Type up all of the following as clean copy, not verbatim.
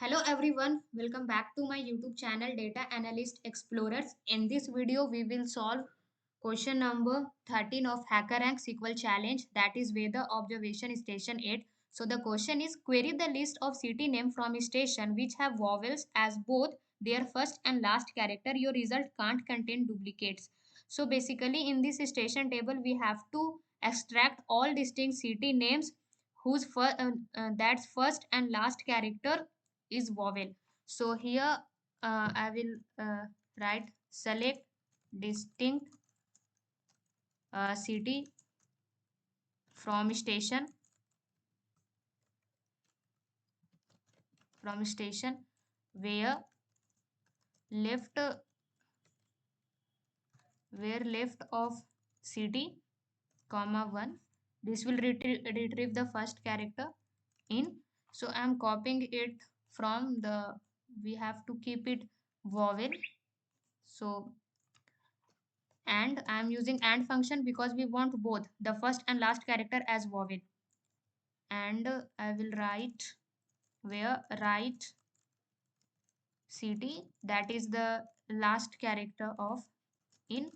Hello everyone, welcome back to my YouTube channel Data Analyst Explorers. In this video, we will solve question number 13 of HackerRank SQL Challenge, that is weather observation station 8. So the question is, query the list of city name from station which have vowels as both their first and last character. Your result can't contain duplicates. So basically in this station table, we have to extract all distinct city names whose that's first and last character is vowel. So here I will write select distinct city from station where left of city comma 1. This will retrieve the first character in. So I am copying it from the, we have to keep it vowel. So and I am using and function because we want both the first and last character as vowel. And I will write where right city, that is the last character of in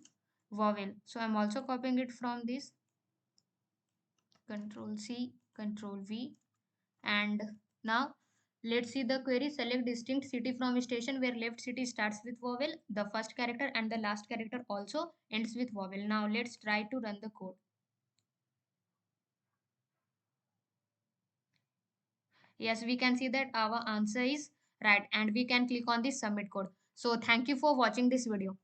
vowel. So I'm also copying it from this, control C, control V. And now let's see the query. Select distinct city from station where left city starts with vowel, the first character, and the last character also ends with vowel. Now let's try to run the code. Yes, we can see that our answer is right and we can click on the submit code. So thank you for watching this video.